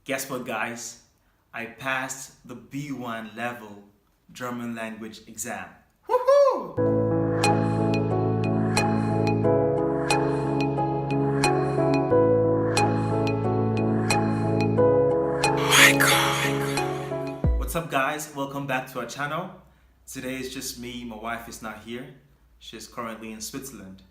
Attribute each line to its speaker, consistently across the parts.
Speaker 1: Guess what, guys? I passed the B1 level German language exam. Woohoo! What's up, guys? Welcome back to our channel. Today is just me. My wife is not here. She's currently in Switzerland.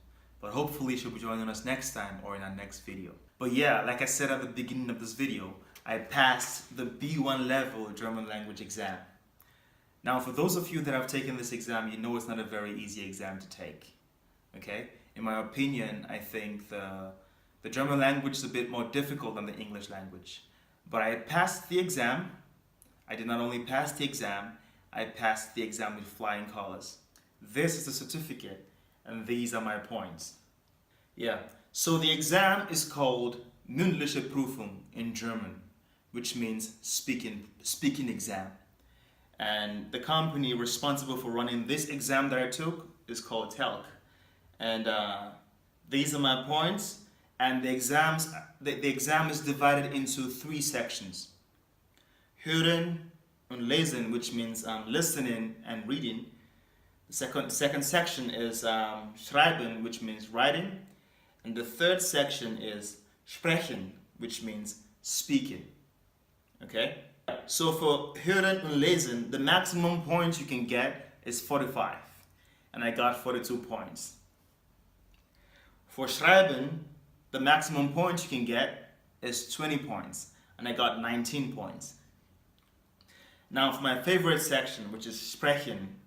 Speaker 1: But hopefully she'll be joining us next time or in our next video. But yeah, like I said at the beginning of this video, I passed the B1 level German language exam. Now, for those of you that have taken this exam, you know it's not a very easy exam to take. Okay? In my opinion, I think the German language is a bit more difficult than the English language. But I passed the exam. I did not only pass the exam, I passed the exam with flying colors. This is the certificate, and these are my points. Yeah, so the exam is called Mündliche Prüfung in German, which means speaking exam. And the company responsible for running this exam that I took is called Telk. And these are my points. And the exam is divided into 3 sections. Hören und Lesen, which means listening and reading. The second section is Schreiben, which means writing. And the third section is Sprechen, which means speaking. Okay? So for Hören und Lesen, the maximum points you can get is 45. And I got 42 points. For Schreiben, the maximum points you can get is 20 points. And I got 19 points. Now for my favorite section, which is Sprechen,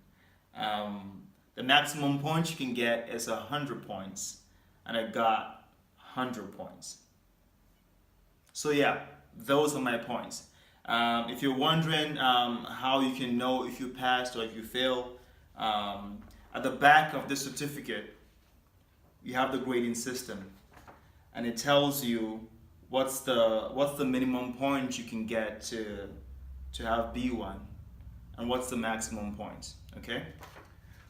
Speaker 1: the maximum points you can get is 100 points. And I got 100 points. So yeah, those are my points. If you're wondering how you can know if you passed or if you failed, at the back of the certificate, you have the grading system. And it tells you what's the minimum point you can get to have B1 and what's the maximum points, okay?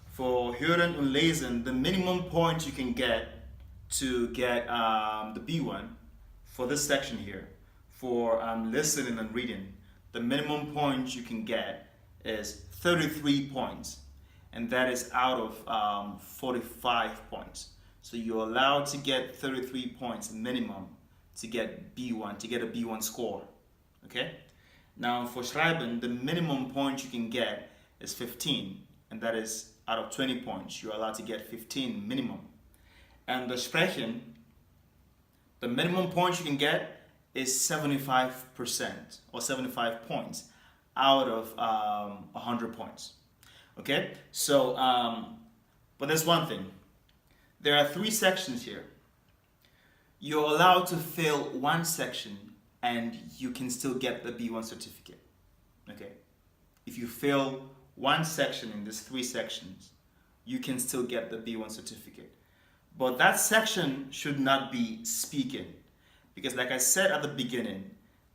Speaker 1: For Hören und Lesen, the minimum point you can get to get the B1 for this section here, for listening and reading, the minimum point you can get is 33 points, and that is out of 45 points. So you're allowed to get 33 points minimum to get B1, to get a B1 score, okay? Now for Schreiben, the minimum point you can get is 15, and that is out of 20 points. You're allowed to get 15 minimum. And the Sprechen, the minimum point you can get is 75% or 75 points out of 100 points. Okay? So, but there's one thing. There are 3 sections here. You're allowed to fail one section and you can still get the B1 certificate. Okay? If you fail one section in these 3 sections, you can still get the B1 certificate. But that section should not be speaking. Because like I said at the beginning,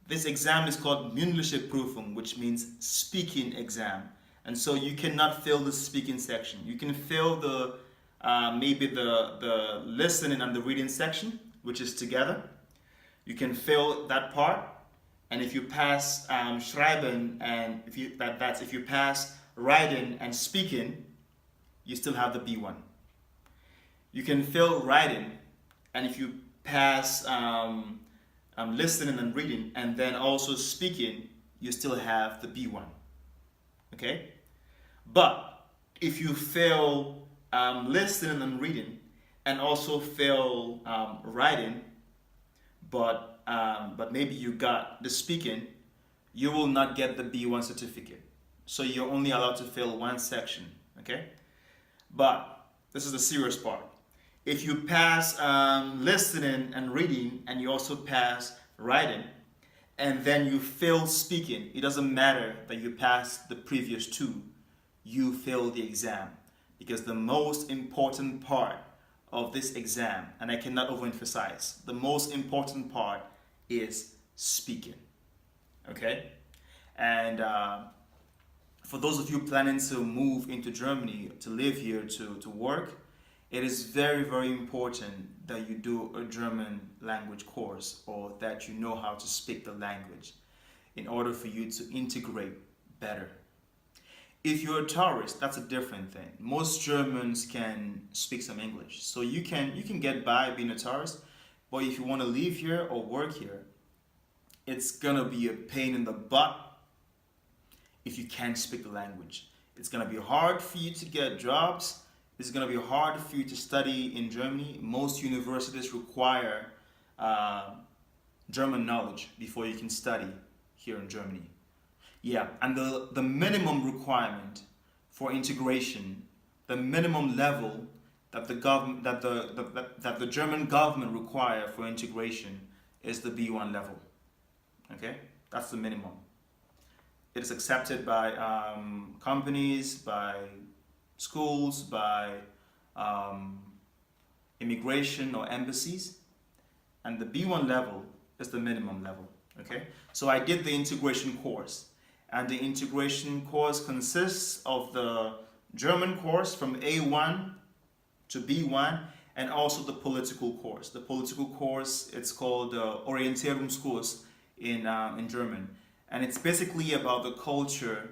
Speaker 1: this exam is called Mündliche Prüfung, which means speaking exam. And so you cannot fail the speaking section. You can fail the maybe the listening and the reading section, which is together. You can fail that part. And if you pass Schreiben and if you pass writing and speaking, you still have the B1. You can fail writing, and if you pass listening and reading, and then also speaking, you still have the B1. Okay? But if you fail listening and reading, and also fail writing, but maybe you got the speaking, you will not get the B1 certificate. So you're only allowed to fail one section. Okay? But this is the serious part. If you pass listening and reading, and you also pass writing, and then you fail speaking, it doesn't matter that you passed the previous 2, you fail the exam. Because the most important part of this exam, and I cannot overemphasize, the most important part is speaking. Okay? And for those of you planning to move into Germany, to live here, to work, it is very, very important that you do a German language course or that you know how to speak the language in order for you to integrate better. If you're a tourist, that's a different thing. Most Germans can speak some English, so you can get by being a tourist. But if you want to live here or work here, it's gonna be a pain in the butt if you can't speak the language. It's gonna be hard for you to get jobs. It's gonna be hard for you to study in Germany. Most universities require German knowledge before you can study here in Germany. Yeah, and the minimum requirement for integration, the minimum level that the government, that the German government require for integration is the B1 level. Okay, that's the minimum. It is accepted by companies, by schools, by immigration or embassies, and the B1 level is the minimum level. Okay, so I did the integration course. And the integration course consists of the German course from A1 to B1 and also the political course. The political course, it's called Orientierungskurs in German. And it's basically about the culture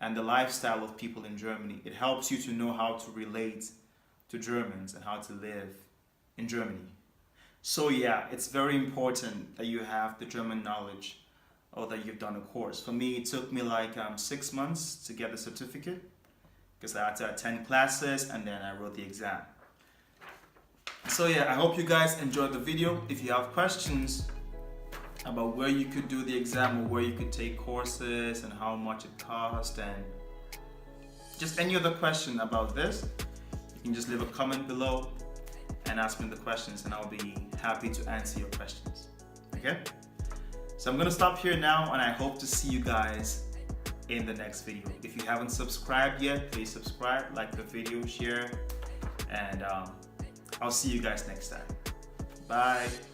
Speaker 1: and the lifestyle of people in Germany. It helps you to know how to relate to Germans and how to live in Germany. So yeah, it's very important that you have the German knowledge or that you've done a course. For me, it took me like 6 months to get the certificate because I had to attend classes and then I wrote the exam. So yeah, I hope you guys enjoyed the video. If you have questions about where you could do the exam or where you could take courses and how much it costs and just any other question about this, you can just leave a comment below and ask me the questions and I'll be happy to answer your questions. Okay? So I'm gonna stop here now and I hope to see you guys in the next video. If you haven't subscribed yet, please subscribe, like the video, share, and I'll see you guys next time. Bye.